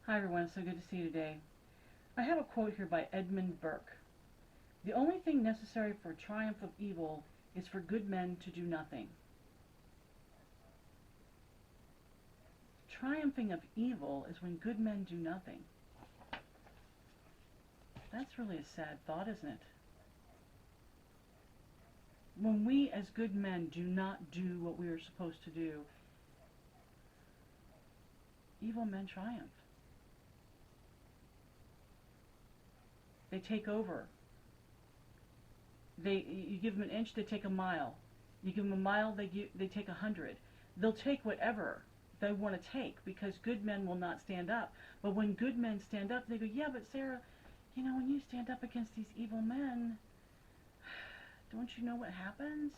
Hi everyone, so good to see you today. I have a quote here by Edmund Burke. The only thing necessary for triumph of evil is for good men to do nothing. Triumphing of evil is when good men do nothing. That's really a sad thought, isn't it? When we as good men do not do what we are supposed to do, evil men triumph. They take over. You give them an inch, they take a mile. You give them a mile, they take 100. They'll take whatever they want to take because good men will not stand up. But when good men stand up, they go, yeah, but Sarah, when you stand up against these evil men, don't you know what happens?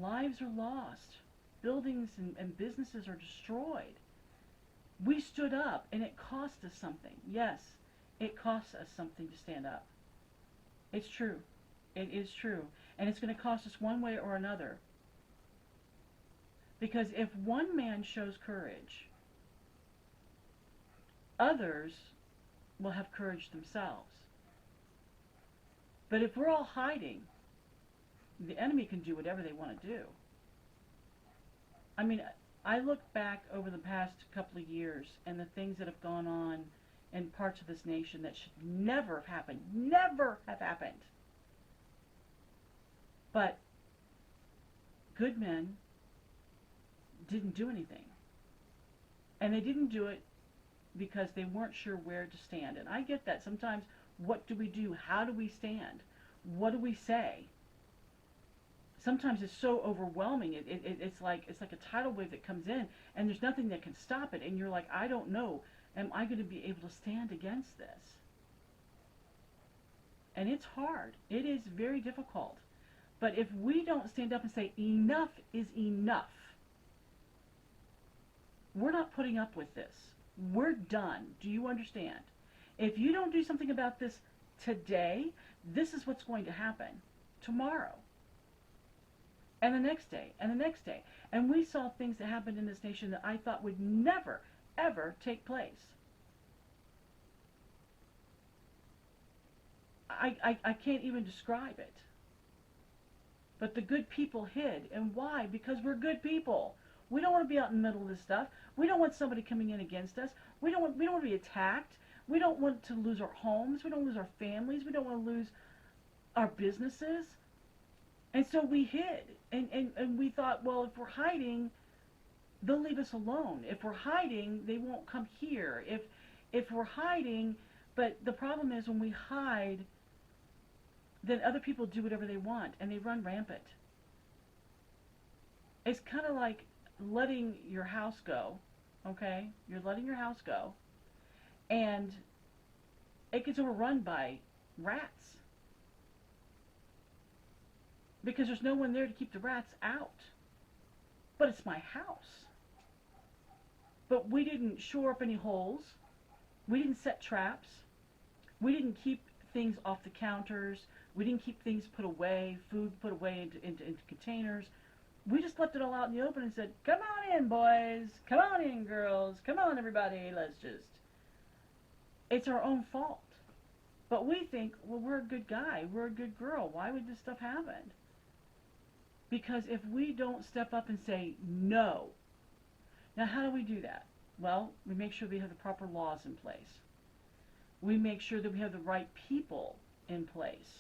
Lives are lost. Buildings and businesses are destroyed. We stood up, and it cost us something. Yes, it costs us something to stand up. It's true. It is true. And it's going to cost us one way or another. Because if one man shows courage, others will have courage themselves. But if we're all hiding, the enemy can do whatever they want to do. I mean, I look back over the past couple of years and the things that have gone on in parts of this nation that should never have happened. Never have happened. But good men didn't do anything. And they didn't do it because they weren't sure where to stand. And I get that. Sometimes, what do we do? How do we stand? What do we say? Sometimes it's so overwhelming. It's like a tidal wave that comes in, and there's nothing that can stop it. And you're like, I don't know. Am I going to be able to stand against this? And it's hard. It is very difficult. But if we don't stand up and say, enough is enough, we're not putting up with this. We're done. Do you understand? If you don't do something about this today, this is what's going to happen tomorrow. And the next day, and the next day. And we saw things that happened in this nation that I thought would never, ever take place. I can't even describe it. But the good people hid. And why? Because we're good people. We don't want to be out in the middle of this stuff. We don't want somebody coming in against us. We don't want to be attacked. We don't want to lose our homes. We don't lose our families. We don't want to lose our businesses. And so we hid. And we thought, well, if we're hiding, they'll leave us alone. If we're hiding, they won't come here. If we're hiding, but the problem is when we hide, then other people do whatever they want, and they run rampant. It's kind of like letting your house go, okay? You're letting your house go, and it gets overrun by rats. Because there's no one there to keep the rats out. But it's my house. But we didn't shore up any holes. We didn't set traps. We didn't keep things off the counters. We didn't keep things put away, food put away into containers. We just left it all out in the open and said, come on in, boys. Come on in, girls. Come on, everybody. Let's just... It's our own fault. But we think, well, we're a good guy. We're a good girl. Why would this stuff happen? Because if we don't step up and say no, now how do we do that? Well, we make sure we have the proper laws in place. We make sure that we have the right people in place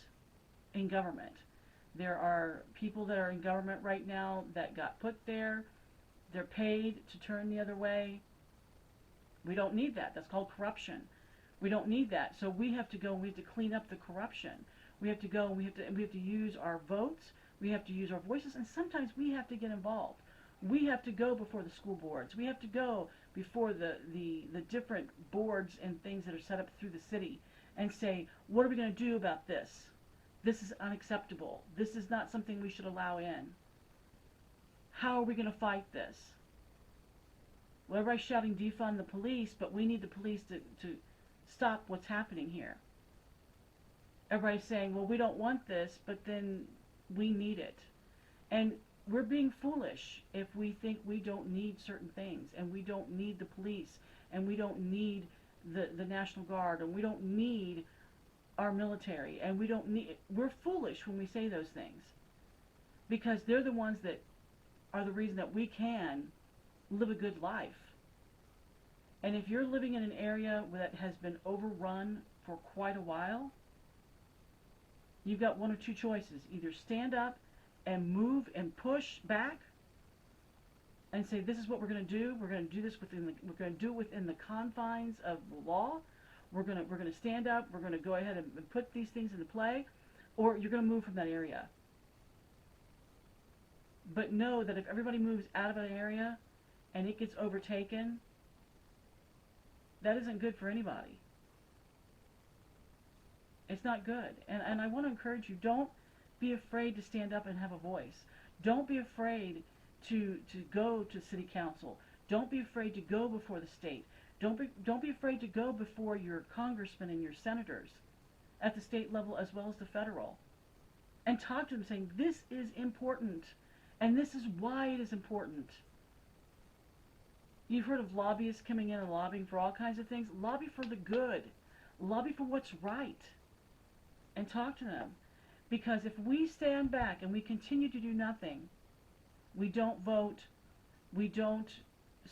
in government. There are people that are in government right now that got put there. They're paid to turn the other way. We don't need that. That's called corruption. We don't need that. So we have to go and we have to clean up the corruption. We have to go and we have to use our votes. We have to use our voices, and sometimes we have to get involved. We have to go before the school boards. We have to go before the different boards and things that are set up through the city and say, what are we going to do about this? This is unacceptable. This is not something we should allow in. How are we going to fight this? Well, everybody's shouting defund the police, but we need the police to stop what's happening here. Everybody's saying, well, we don't want this, but then we need it. And we're being foolish if we think we don't need certain things, and we don't need the police, and we don't need the National Guard, and we don't need our military, and we're foolish when we say those things, because they're the ones that are the reason that we can live a good life. And if you're living in an area that has been overrun for quite a while, you've got one or two choices. Either stand up and move and push back and say, this is what we're going to do. We're going to do this we're going to do it within the confines of the law. We're going to stand up. We're going to go ahead and put these things into play. Or you're going to move from that area. But know that if everybody moves out of an area and it gets overtaken, that isn't good for anybody. It's not good. And I want to encourage you, don't be afraid to stand up and have a voice. Don't be afraid to go to city council. Don't be afraid to go before the state. Don't be afraid to go before your congressmen and your senators at the state level as well as the federal. And talk to them saying, this is important. And this is why it is important. You've heard of lobbyists coming in and lobbying for all kinds of things. Lobby for the good. Lobby for what's right. And talk to them. Because if we stand back and we continue to do nothing, we don't vote, we don't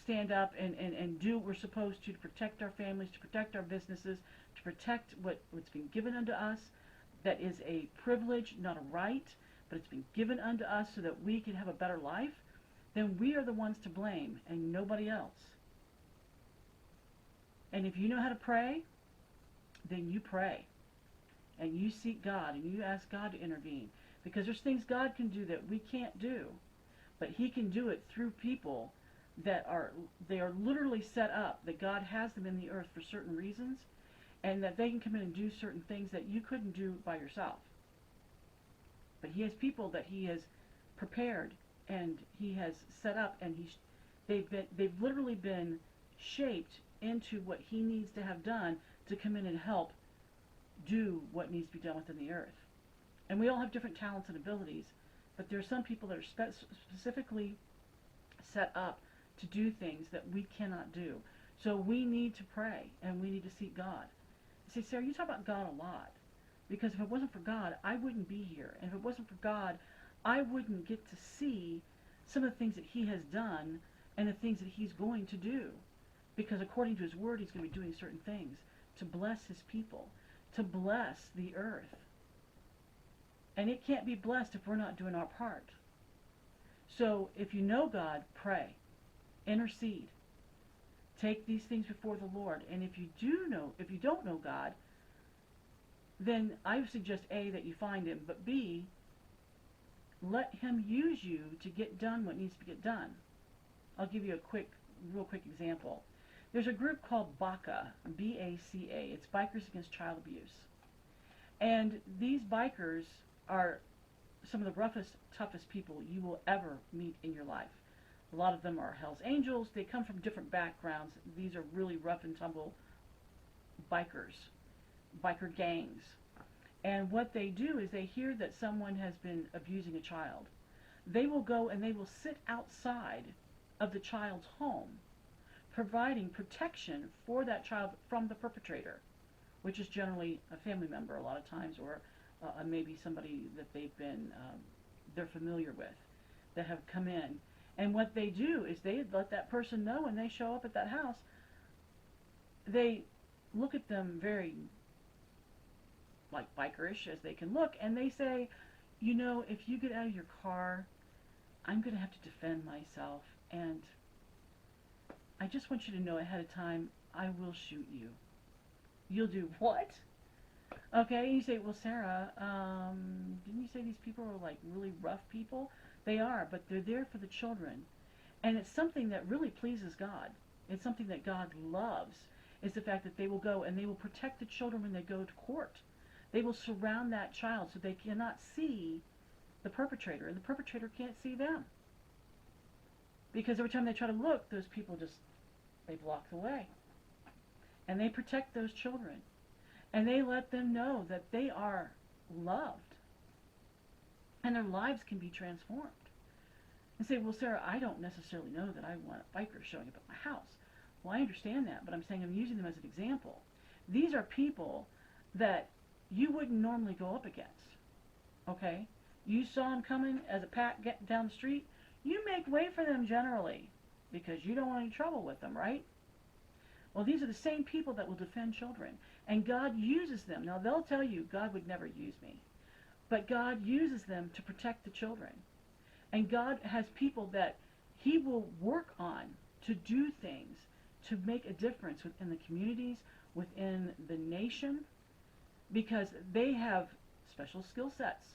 stand up and do what we're supposed to protect our families, to protect our businesses, to protect what's been given unto us, that is a privilege, not a right, but it's been given unto us so that we can have a better life, then we are the ones to blame and nobody else. And if you know how to pray, then you pray. And you seek God and you ask God to intervene. Because there's things God can do that we can't do. But he can do it through people that are literally set up, that God has them in the earth for certain reasons, and that they can come in and do certain things that you couldn't do by yourself. But he has people that he has prepared and he has set up, and they've literally been shaped into what he needs to have done to come in and help do what needs to be done within the earth. And we all have different talents and abilities, but there are some people that are specifically set up to do things that we cannot do. So we need to pray and we need to seek God. You say, Sarah, you talk about God a lot. Because if it wasn't for God, I wouldn't be here. And if it wasn't for God, I wouldn't get to see some of the things that he has done and the things that he's going to do. Because according to his word, he's going to be doing certain things to bless his people, to bless the earth. And it can't be blessed if we're not doing our part. So if you know God, pray. Intercede. Take these things before the Lord. And if you don't know God, then I would suggest A, that you find him, but B, let him use you to get done what needs to get done. I'll give you a real quick example. There's a group called BACA, B-A-C-A. It's Bikers Against Child Abuse. And these bikers are some of the roughest, toughest people you will ever meet in your life. A lot of them are Hell's Angels. They come from different backgrounds. These are really rough and tumble bikers, biker gangs. And what they do is they hear that someone has been abusing a child. They will go and they will sit outside of the child's home, providing protection for that child from the perpetrator, which is generally a family member a lot of times, or maybe somebody that they're familiar with, that have come in. And what they do is they let that person know when they show up at that house. They look at them very like bikerish as they can look, and they say, you know, if you get out of your car, I'm going to have to defend myself, and I just want you to know ahead of time, I will shoot you. You'll do what? Okay, and you say, well, Sarah, didn't you say these people are like really rough people? They are, but they're there for the children. And it's something that really pleases God. It's something that God loves, is the fact that they will go and they will protect the children when they go to court. They will surround that child so they cannot see the perpetrator, and the perpetrator can't see them. Because every time they try to look, those people they block the way. And they protect those children. And they let them know that they are loved. And their lives can be transformed. and say, well, Sarah, I don't necessarily know that I want bikers showing up at my house. Well, I understand that, but I'm saying I'm using them as an example. These are people that you wouldn't normally go up against, okay? You saw them coming as a pack getting down the street, you make way for them generally because you don't want any trouble with them, right? Well, these are the same people that will defend children, and God uses them. Now, they'll tell you, God would never use me, but God uses them to protect the children. And God has people that he will work on to do things to make a difference within the communities, within the nation, because they have special skill sets,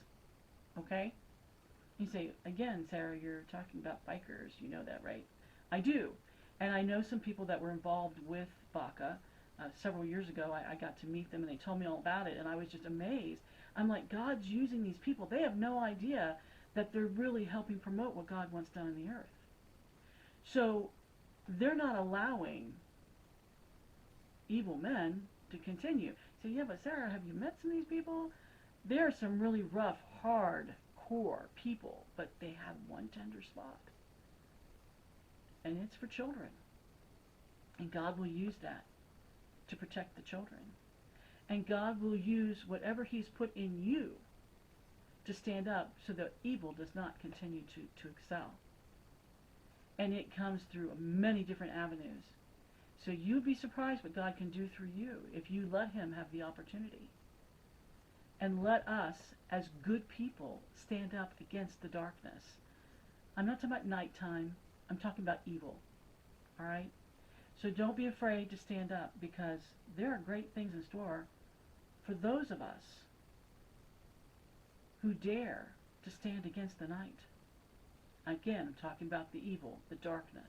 okay? You say, again, Sarah, you're talking about bikers. You know that, right? I do. And I know some people that were involved with BACA. Several years ago, I got to meet them, and they told me all about it, and I was just amazed. I'm like, God's using these people. They have no idea that they're really helping promote what God wants done in the earth. So they're not allowing evil men to continue. So, yeah, but Sarah, have you met some of these people? There are some really rough, hard-core people, but they have one tender spot. And it's for children. And God will use that to protect the children. And God will use whatever he's put in you to stand up so that evil does not continue to excel. And it comes through many different avenues. So you'd be surprised what God can do through you if you let him have the opportunity. And let us, as good people, stand up against the darkness. I'm not talking about nighttime. I'm talking about evil. All right? So don't be afraid to stand up, because there are great things in store for those of us who dare to stand against the night. Again, I'm talking about the evil, the darkness.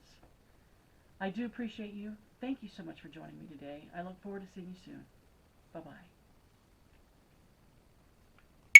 I do appreciate you. Thank you so much for joining me today. I look forward to seeing you soon. Bye-bye.